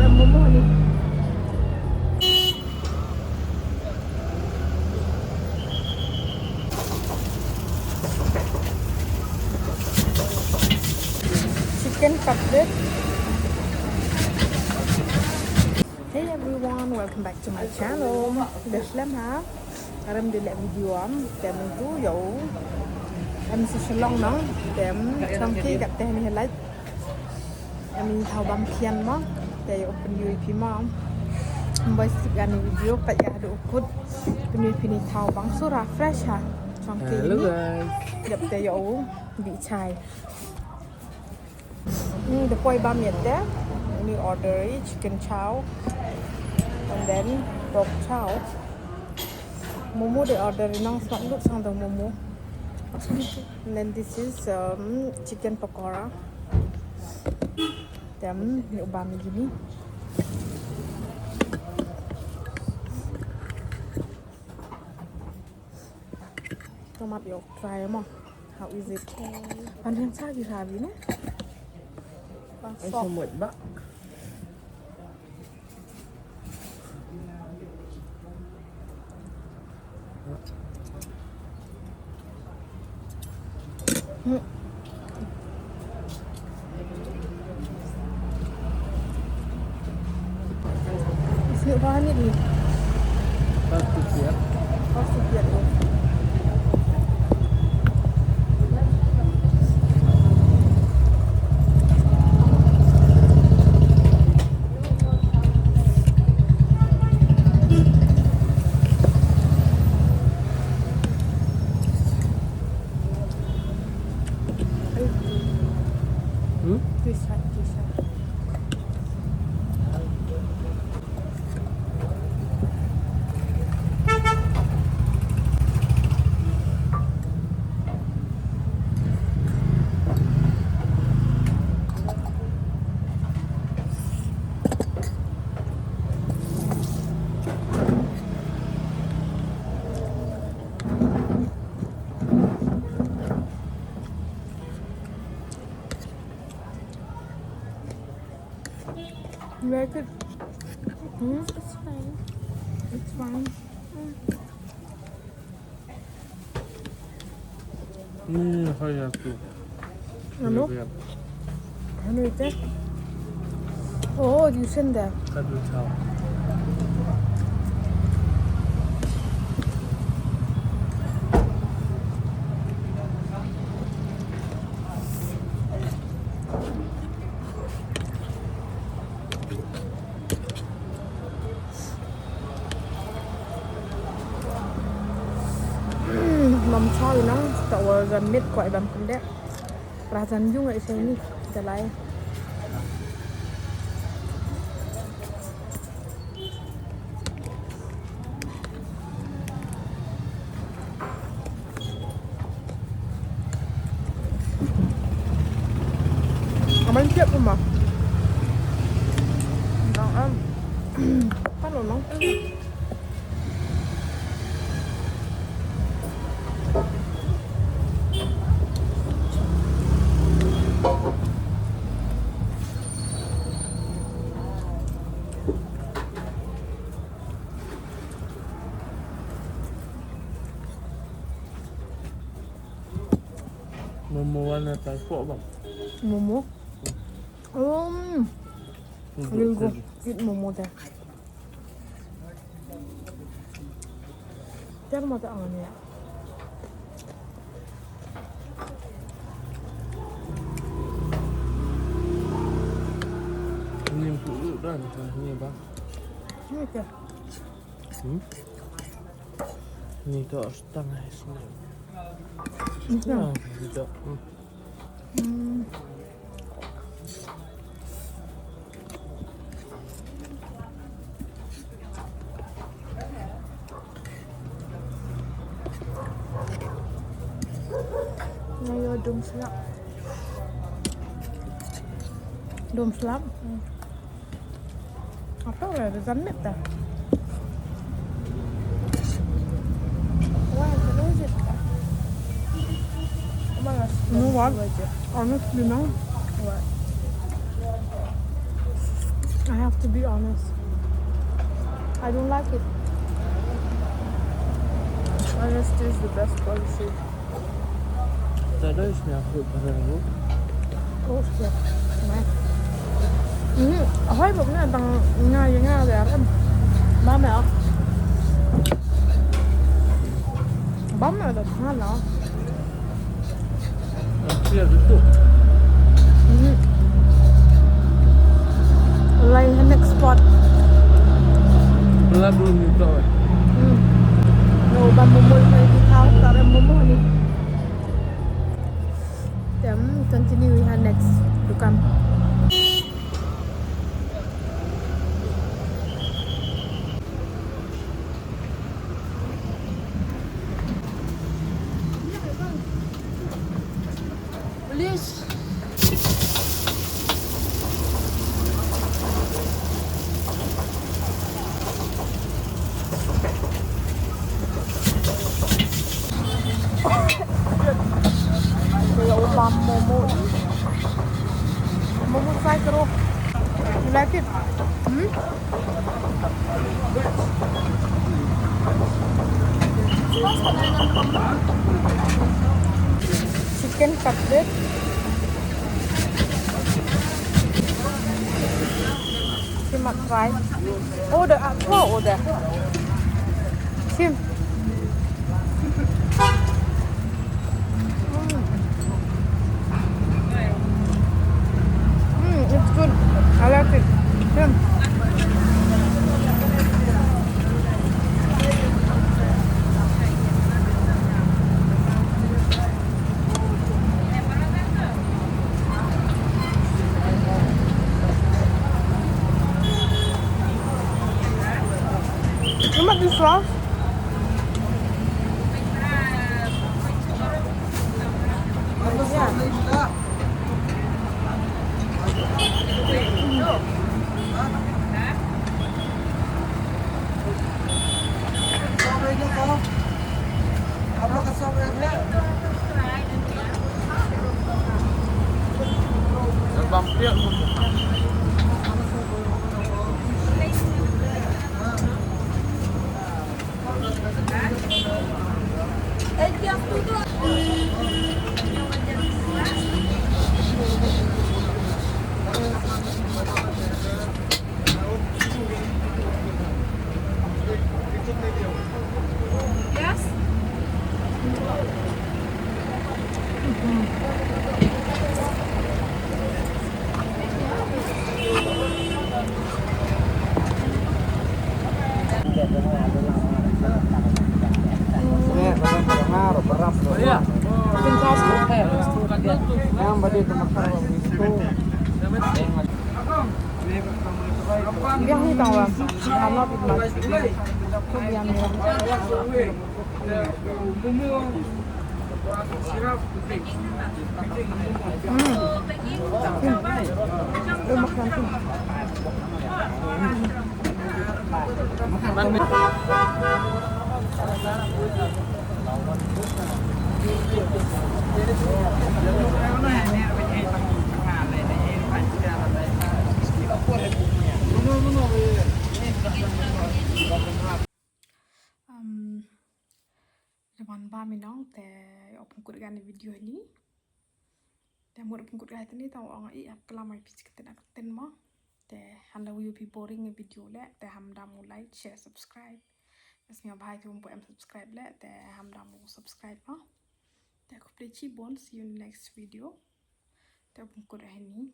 ada momo nih. Chicken cutlet. Hey everyone, welcome back to my channel. Udah lama ha. Sekarang dia lihat video tem tu dấu em sẽ long nó tem trong khi gặp tem này lấy em thao băm khian mà để open UP mà bây giờ gan video tại nhà được cút open UP này thao băm sura fresh ha trong khi này gặp để dấu bị chai the poi băm nhiệt đấy we order chicken chow and then pork chow momo they order nong smart look sang the momo and then this is chicken pakora then yung bami gini tomat yolk fry mo how is it panjang sabi sabi ne Anh không một bác. Sữa hoa này đi. Bác thực hiện. Bác thực hiện luôn. This side. Very good. It's fine. It's fine. Hayatım. Ano? Ano ito? Oh, you send that. Kadul chow. Mắm cho thì nó cậu gần biết gọi bằng con đẹp và dần dung lại xem đi trở lại có bánh chiếc không mà đó phát rồi nó Momo na tayo po bang? momo we'll go eat momo there chắc mà tao ăn nè Ini dulu dan ini bang. ini kìa Ini tuh setengah sini. Ini Nah, gitu. Ngayon dum slap apa ya rasa net dah Why is it? you know what honestly no What? I have to be honest. I don't like it. Honesty is the best policy. Tại đây là hội bà rừng luôn. Oh shit. Hỏi bụng là bằng ngay ngay rồi em. Ba mẹ. Bấm là được hết rồi. Kia cái tụ. Lai next spot. Là luôn như rồi. No, ba momo phải đi thao cả em momo đi. Then continue we have next to come. Please. Lai Bam momo. Momo try karo. You like it? Chicken cutlet. Chimak rice. Oh, the aqua or the chim. It's good. I like it. Chim. You make this sauce? Băm tiện. Iya. Chicken sauce. Yang badi itu makan itu. Biar ni tahu lah. I'm not eat much. So biar ni. Makan tu. Depan ba minong te opung kut gan video ni. Te mo opung kut gan ni tahu orang i ap kelamai pis keten mo. Te handa will be boring video le te hamda mu like share subscribe. As mi bhai tu mo em subscribe le te hamda mu subscribe mo. Te ko play chi bon see you in the next video. Te opung kut ni.